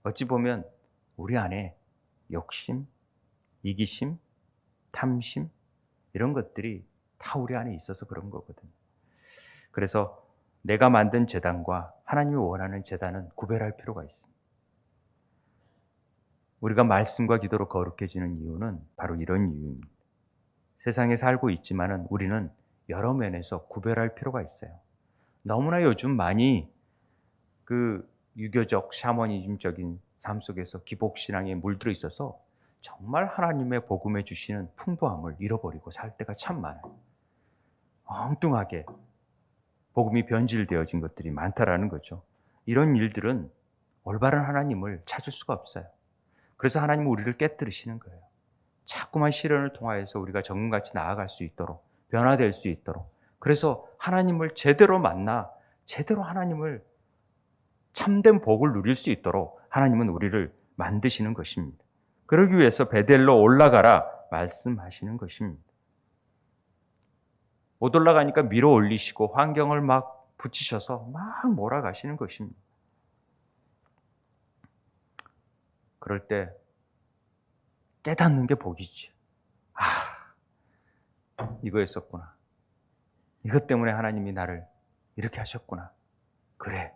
어찌 보면 우리 안에 욕심, 이기심, 탐심 이런 것들이 다 우리 안에 있어서 그런 거거든요. 그래서 내가 만든 제단과 하나님이 원하는 제단은 구별할 필요가 있습니다. 우리가 말씀과 기도로 거룩해지는 이유는 바로 이런 이유입니다. 세상에 살고 있지만은 우리는 여러 면에서 구별할 필요가 있어요. 너무나 요즘 많이 그 유교적 샤머니즘적인 삶 속에서 기복신앙에 물들어 있어서 정말 하나님의 복음에 주시는 풍부함을 잃어버리고 살 때가 참 많아요. 엉뚱하게 복음이 변질되어진 것들이 많다라는 거죠. 이런 일들은 올바른 하나님을 찾을 수가 없어요. 그래서 하나님은 우리를 깨뜨리시는 거예요. 자꾸만 시련을 통하여서 우리가 정금같이 나아갈 수 있도록 변화될 수 있도록 그래서 하나님을 제대로 만나 제대로 하나님을 참된 복을 누릴 수 있도록 하나님은 우리를 만드시는 것입니다. 그러기 위해서 베델로 올라가라 말씀하시는 것입니다. 못 올라가니까 밀어 올리시고 환경을 막 붙이셔서 막 몰아가시는 것입니다. 그럴 때 깨닫는 게 복이지. 이거였었구나. 이것 때문에 하나님이 나를 이렇게 하셨구나. 그래.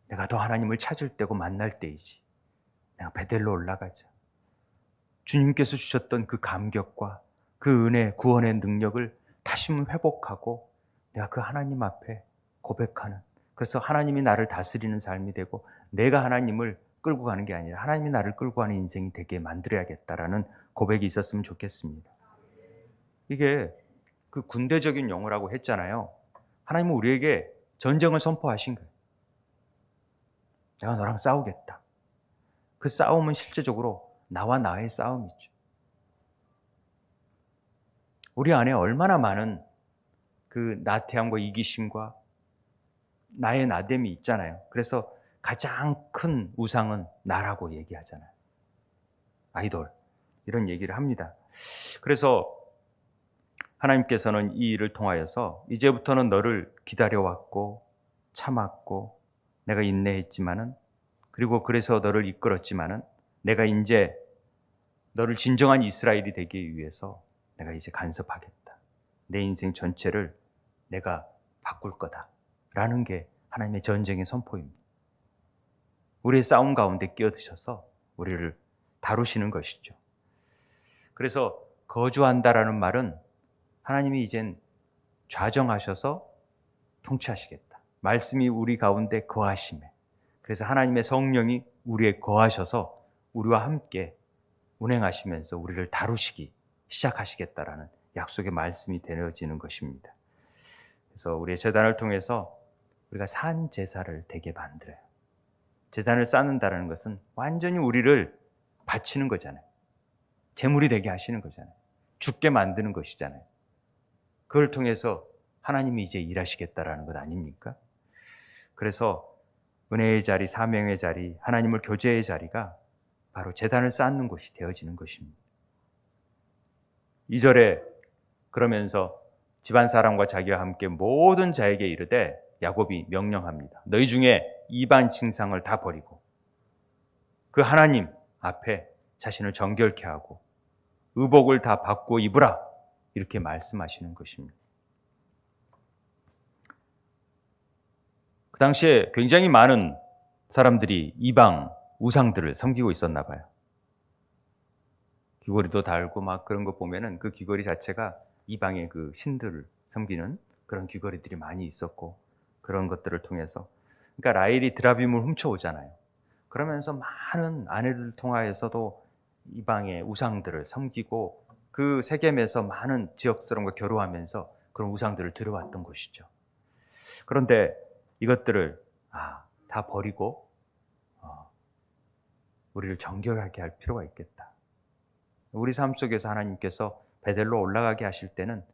내가 더 하나님을 찾을 때고 만날 때이지. 내가 베델로 올라가자. 주님께서 주셨던 그 감격과 그 은혜, 구원의 능력을 다시 회복하고 내가 그 하나님 앞에 고백하는 그래서 하나님이 나를 다스리는 삶이 되고 내가 하나님을 끌고 가는 게 아니라 하나님이 나를 끌고 가는 인생이 되게 만들어야겠다라는 고백이 있었으면 좋겠습니다. 이게 그 군대적인 용어라고 했잖아요. 하나님은 우리에게 전쟁을 선포하신 거예요. 내가 너랑 싸우겠다. 그 싸움은 실제적으로 나와 나의 싸움이죠. 우리 안에 얼마나 많은 그 나태함과 이기심과 나의 나됨이 있잖아요. 그래서 가장 큰 우상은 나라고 얘기하잖아요. 아이돌 이런 얘기를 합니다. 그래서 하나님께서는 이 일을 통하여서 이제부터는 너를 기다려왔고 참았고 내가 인내했지만은 그리고 그래서 너를 이끌었지만은 내가 이제 너를 진정한 이스라엘이 되기 위해서 내가 이제 간섭하겠다. 내 인생 전체를 내가 바꿀 거다. 라는 게 하나님의 전쟁의 선포입니다. 우리의 싸움 가운데 끼어드셔서 우리를 다루시는 것이죠. 그래서 거주한다라는 말은 하나님이 이젠 좌정하셔서 통치하시겠다. 말씀이 우리 가운데 거하심에. 그래서 하나님의 성령이 우리에 거하셔서 우리와 함께 운행하시면서 우리를 다루시기 시작하시겠다라는 약속의 말씀이 되어지는 것입니다. 그래서 우리의 제단을 통해서 우리가 산 제사를 되게 만들어요. 제단을 쌓는다는 것은 완전히 우리를 바치는 거잖아요. 제물이 되게 하시는 거잖아요. 죽게 만드는 것이잖아요. 그걸 통해서 하나님이 이제 일하시겠다라는 것 아닙니까? 그래서 은혜의 자리, 사명의 자리, 하나님을 교제의 자리가 바로 제단을 쌓는 곳이 되어지는 것입니다. 2절에 그러면서 집안 사람과 자기와 함께 모든 자에게 이르되 야곱이 명령합니다. 너희 중에 이방 신상을 다 버리고 그 하나님 앞에 자신을 정결케 하고 의복을 다 바꾸어 입으라 이렇게 말씀하시는 것입니다. 그 당시에 굉장히 많은 사람들이 이방 우상들을 섬기고 있었나 봐요. 귀걸이도 달고 막 그런 거 보면은 그 귀걸이 자체가 이방의 그 신들을 섬기는 그런 귀걸이들이 많이 있었고 그런 것들을 통해서 그러니까 라헬이 드라빔을 훔쳐오잖아요. 그러면서 많은 아내들 통하여서도 이방의 우상들을 섬기고 그 세겜에서 많은 지역 사람과 결혼하면서 그런 우상들을 들여왔던 것이죠. 그런데 이것들을 다 버리고 우리를 정결하게 할 필요가 있겠다. 우리 삶 속에서 하나님께서 베델로 올라가게 하실 때는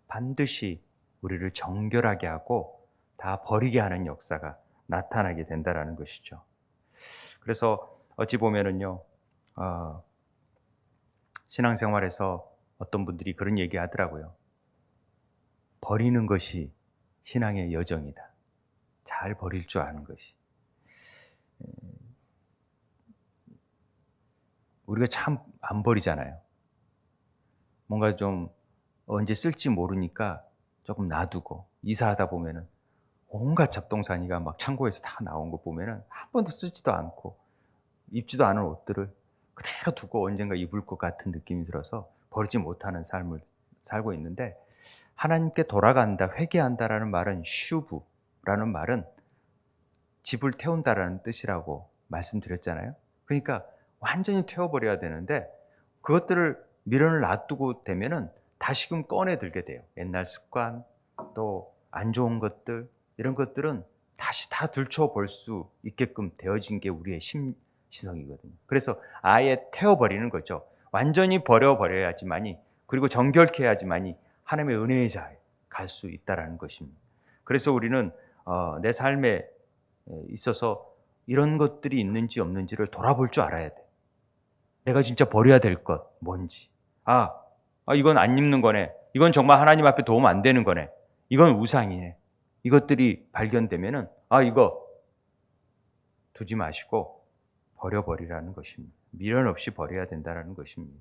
반드시 우리를 정결하게 하고 다 버리게 하는 역사가 나타나게 된다라는 것이죠. 그래서 어찌 보면은요, 신앙생활에서 어떤 분들이 그런 얘기 하더라고요. 버리는 것이 신앙의 여정이다. 잘 버릴 줄 아는 것이. 우리가 참 안 버리잖아요. 뭔가 좀 언제 쓸지 모르니까 조금 놔두고 이사하다 보면은 온갖 잡동사니가 막 창고에서 다 나온 거 보면은 한 번도 쓰지도 않고 입지도 않은 옷들을 그대로 두고 언젠가 입을 것 같은 느낌이 들어서 버리지 못하는 삶을 살고 있는데 하나님께 돌아간다, 회개한다라는 말은 슈브라는 말은 집을 태운다라는 뜻이라고 말씀드렸잖아요. 그러니까 완전히 태워버려야 되는데 그것들을 미련을 놔두고 되면은 다시금 꺼내 들게 돼요. 옛날 습관, 또 안 좋은 것들, 이런 것들은 다시 다 들춰볼 수 있게끔 되어진 게 우리의 시성이거든요. 그래서 아예 태워버리는 거죠. 완전히 버려버려야지만이, 그리고 정결케 해야지만이 하나님의 은혜의 자에 갈 수 있다라는 것입니다. 그래서 우리는 내 삶에 있어서 이런 것들이 있는지 없는지를 돌아볼 줄 알아야 돼. 내가 진짜 버려야 될 것 뭔지. 이건 안 입는 거네. 이건 정말 하나님 앞에 도움 안 되는 거네. 이건 우상이네. 이것들이 발견되면은 이거 두지 마시고 버려버리라는 것입니다. 미련 없이 버려야 된다는 것입니다.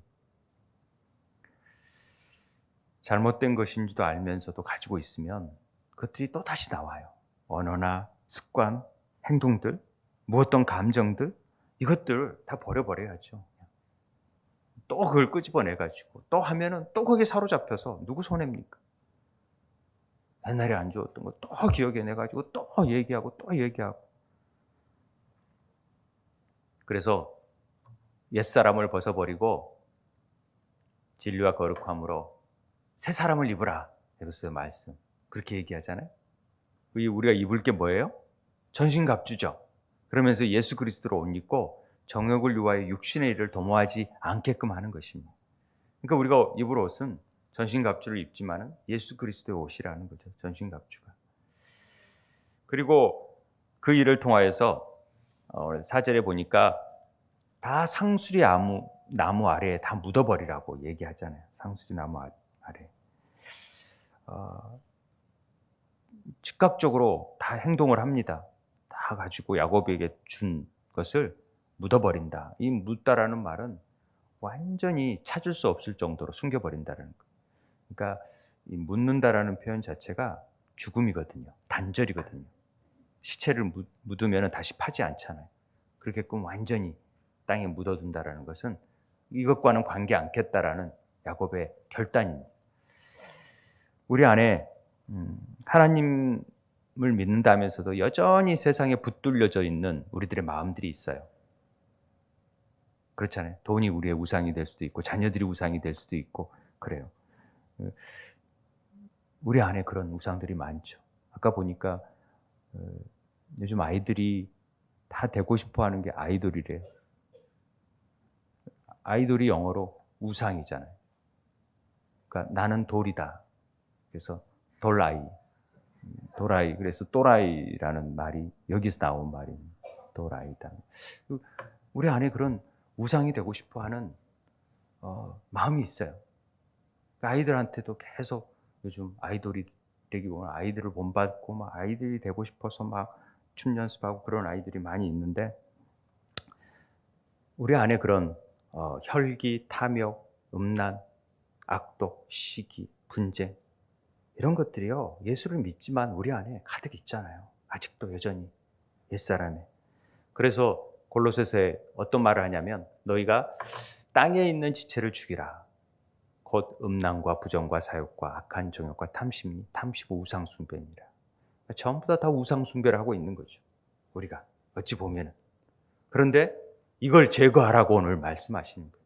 잘못된 것인지도 알면서도 가지고 있으면 그것들이 또 다시 나와요. 언어나 습관, 행동들, 무엇던 감정들, 이것들을 다 버려버려야죠. 또 그걸 끄집어내가지고 또 하면은 또 거기에 사로잡혀서 누구 손해입니까? 옛날에 안 좋았던 거 또 기억해내가지고 또 얘기하고 또 얘기하고. 그래서 옛사람을 벗어버리고 진리와 거룩함으로 새 사람을 입으라. 에베소서 말씀. 그렇게 얘기하잖아요. 우리가 입을 게 뭐예요? 전신갑주죠. 그러면서 예수 그리스도로 옷 입고 정욕을 유하여 육신의 일을 도모하지 않게끔 하는 것입니다. 그러니까 우리가 입을 옷은 전신갑주를 입지만은 예수 그리스도의 옷이라는 거죠. 전신갑주가. 그리고 그 일을 통하여서 4절에 보니까 다 상수리 나무 아래에 다 묻어버리라고 얘기하잖아요. 상수리 나무 아래. 즉각적으로 다 행동을 합니다. 다 가지고 야곱에게 준 것을 묻어버린다. 이 묻다라는 말은 완전히 찾을 수 없을 정도로 숨겨버린다는 거. 그러니까 이 묻는다라는 표현 자체가 죽음이거든요. 단절이거든요. 시체를 묻으면 다시 파지 않잖아요. 그렇게끔 완전히 땅에 묻어둔다라는 것은 이것과는 관계 않겠다라는 야곱의 결단입니다. 우리 안에 하나님을 믿는다면서도 여전히 세상에 붙들려져 있는 우리들의 마음들이 있어요. 그렇잖아요. 돈이 우리의 우상이 될 수도 있고 자녀들이 우상이 될 수도 있고 그래요. 우리 안에 그런 우상들이 많죠. 아까 보니까 요즘 아이들이 다 되고 싶어하는 게 아이돌이래요. 아이돌이 영어로 우상이잖아요. 그러니까 나는 돌이다. 그래서 돌아이. 그래서 또라이라는 말이 여기서 나온 말입니다. 또라이다. 우리 안에 그런 우상이 되고 싶어하는 마음이 있어요. 그러니까 아이들한테도 계속 요즘 아이돌이 되기 원해 아이들을 본받고 막 아이들이 되고 싶어서 막 춤 연습하고 그런 아이들이 많이 있는데 우리 안에 그런 혈기, 탐욕, 음란, 악독, 시기, 분쟁 이런 것들이요. 예수를 믿지만 우리 안에 가득 있잖아요. 아직도 여전히 옛사람에. 그래서 골로새서에 어떤 말을 하냐면 너희가 땅에 있는 지체를 죽이라. 곧 음란과 부정과 사욕과 악한 정욕과 탐심, 탐시고 우상숭배니라. 전부 다 우상숭배를 하고 있는 거죠. 우리가 어찌 보면은. 그런데 이걸 제거하라고 오늘 말씀하시는 거예요.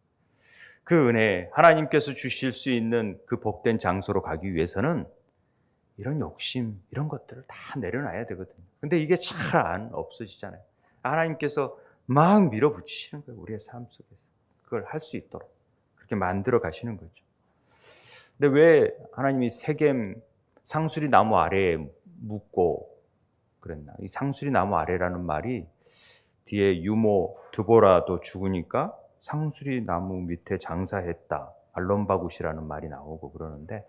그 은혜, 하나님께서 주실 수 있는 그 복된 장소로 가기 위해서는 이런 욕심, 이런 것들을 다 내려놔야 되거든요. 근데 이게 잘 안 없어지잖아요. 하나님께서 막 밀어붙이시는 거예요. 우리의 삶 속에서. 그걸 할 수 있도록. 그렇게 만들어 가시는 거죠. 근데 왜 하나님이 세겜 상수리 나무 아래에 묻고 그랬나? 이 상수리 나무 아래라는 말이 뒤에 유모 드보라도 죽으니까 상수리 나무 밑에 장사했다. 알론바굿이라는 말이 나오고 그러는데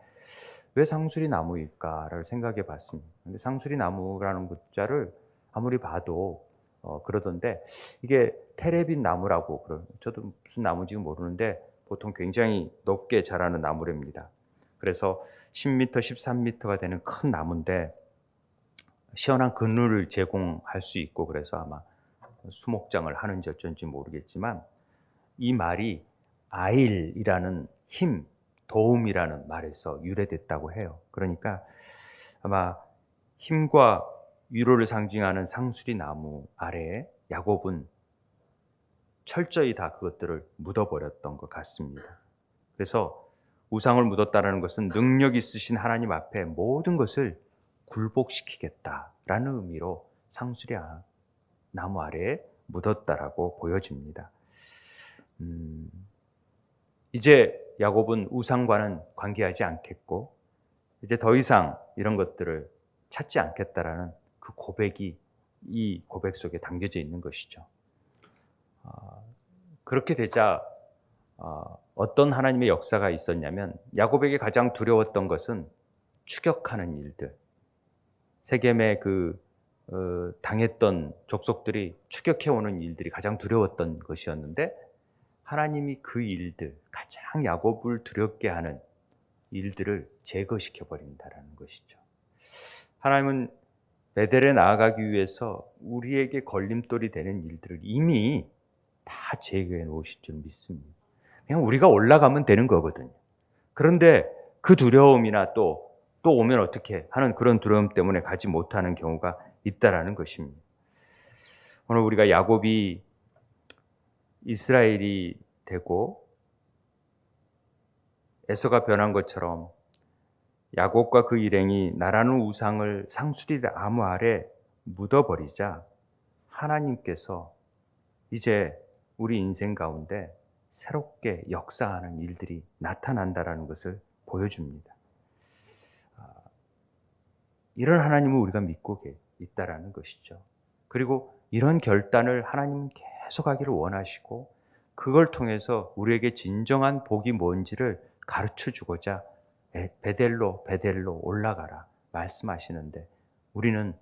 왜 상수리 나무일까를 생각해 봤습니다. 근데 상수리 나무라는 글자를 아무리 봐도 그러던데 이게 테레빈 나무라고 저도 무슨 나무인지 모르는데 보통 굉장히 높게 자라는 나무랍니다. 그래서 10m, 13m가 되는 큰 나무인데 시원한 그늘을 제공할 수 있고 그래서 아마 수목장을 하는지 어쩐지 모르겠지만 이 말이 아일이라는 힘, 도움이라는 말에서 유래됐다고 해요. 그러니까 아마 힘과 위로를 상징하는 상수리 나무 아래에 야곱은 철저히 다 그것들을 묻어버렸던 것 같습니다. 그래서 우상을 묻었다는 것은 능력 있으신 하나님 앞에 모든 것을 굴복시키겠다라는 의미로 상수리 나무 아래에 묻었다라고 보여집니다. 이제 야곱은 우상과는 관계하지 않겠고 이제 더 이상 이런 것들을 찾지 않겠다라는 그 고백이 이 고백 속에 담겨져 있는 것이죠. 그렇게 되자 어떤 하나님의 역사가 있었냐면 야곱에게 가장 두려웠던 것은 추격하는 일들. 세겜의 당했던 족속들이 추격해오는 일들이 가장 두려웠던 것이었는데 하나님이 그 일들, 가장 야곱을 두렵게 하는 일들을 제거시켜 버린다는 것이죠. 하나님은 베델에 나아가기 위해서 우리에게 걸림돌이 되는 일들을 이미 다 제거해 놓으실 줄 믿습니다. 그냥 우리가 올라가면 되는 거거든요. 그런데 그 두려움이나 또 오면 어떻게 하는 그런 두려움 때문에 가지 못하는 경우가 있다라는 것입니다. 오늘 우리가 야곱이 이스라엘이 되고 에서가 변한 것처럼 야곱과 그 일행이 나라는 우상을 상수리 나무 아래 묻어버리자 하나님께서 이제 우리 인생 가운데 새롭게 역사하는 일들이 나타난다라는 것을 보여줍니다. 이런 하나님을 우리가 믿고 있다라는 것이죠. 그리고 이런 결단을 하나님은 계속하기를 원하시고 그걸 통해서 우리에게 진정한 복이 뭔지를 가르쳐 주고자 베델로 올라가라 말씀하시는데 우리는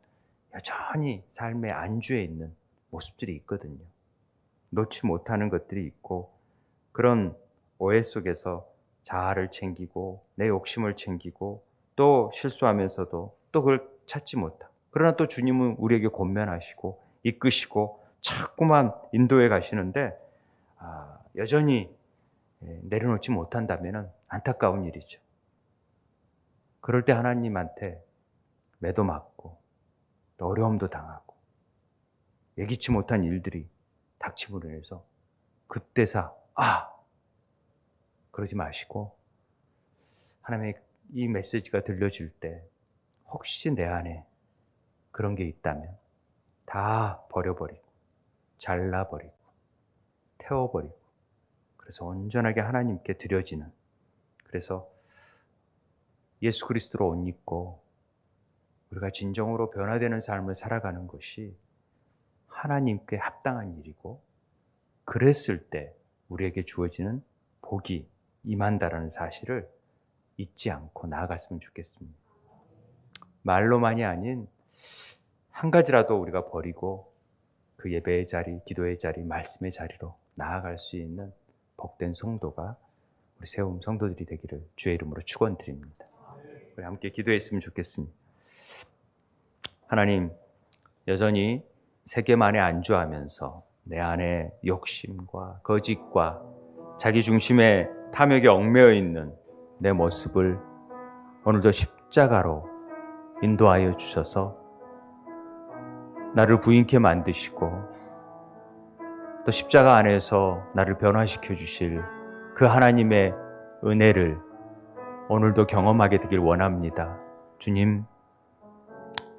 여전히 삶의 안주에 있는 모습들이 있거든요. 놓지 못하는 것들이 있고 그런 오해 속에서 자아를 챙기고 내 욕심을 챙기고 또 실수하면서도 또 그걸 찾지 못하고 그러나 또 주님은 우리에게 권면하시고 이끄시고 자꾸만 인도해 가시는데 여전히 내려놓지 못한다면 안타까운 일이죠. 그럴 때 하나님한테 매도 맞고 또 어려움도 당하고 예기치 못한 일들이 닥침으로 인해서 그때사 그러지 마시고 하나님의 이 메시지가 들려질 때 혹시 내 안에 그런 게 있다면 다 버려버리고 잘라버리고 태워버리고 그래서 온전하게 하나님께 드려지는 그래서 예수 그리스도로 옷 입고 우리가 진정으로 변화되는 삶을 살아가는 것이 하나님께 합당한 일이고 그랬을 때 우리에게 주어지는 복이 임한다라는 사실을 잊지 않고 나아갔으면 좋겠습니다. 말로만이 아닌 한 가지라도 우리가 버리고 그 예배의 자리, 기도의 자리, 말씀의 자리로 나아갈 수 있는 복된 성도가 우리 세움 성도들이 되기를 주의 이름으로 축원드립니다. 우리 함께 기도했으면 좋겠습니다. 하나님, 여전히 세계만에 안주하면서 내 안에 욕심과 거짓과 자기 중심의 탐욕에 얽매여 있는 내 모습을 오늘도 십자가로 인도하여 주셔서 나를 부인케 만드시고 또 십자가 안에서 나를 변화시켜 주실 그 하나님의 은혜를 오늘도 경험하게 되길 원합니다. 주님,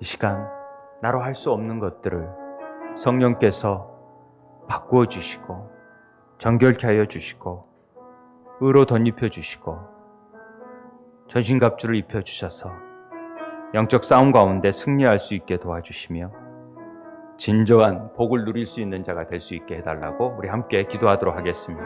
이 시간 나로 할 수 없는 것들을 성령께서 바꾸어 주시고 정결케 하여 주시고 의로 덧입혀 주시고 전신갑주를 입혀 주셔서 영적 싸움 가운데 승리할 수 있게 도와주시며 진정한 복을 누릴 수 있는 자가 될 수 있게 해달라고 우리 함께 기도하도록 하겠습니다.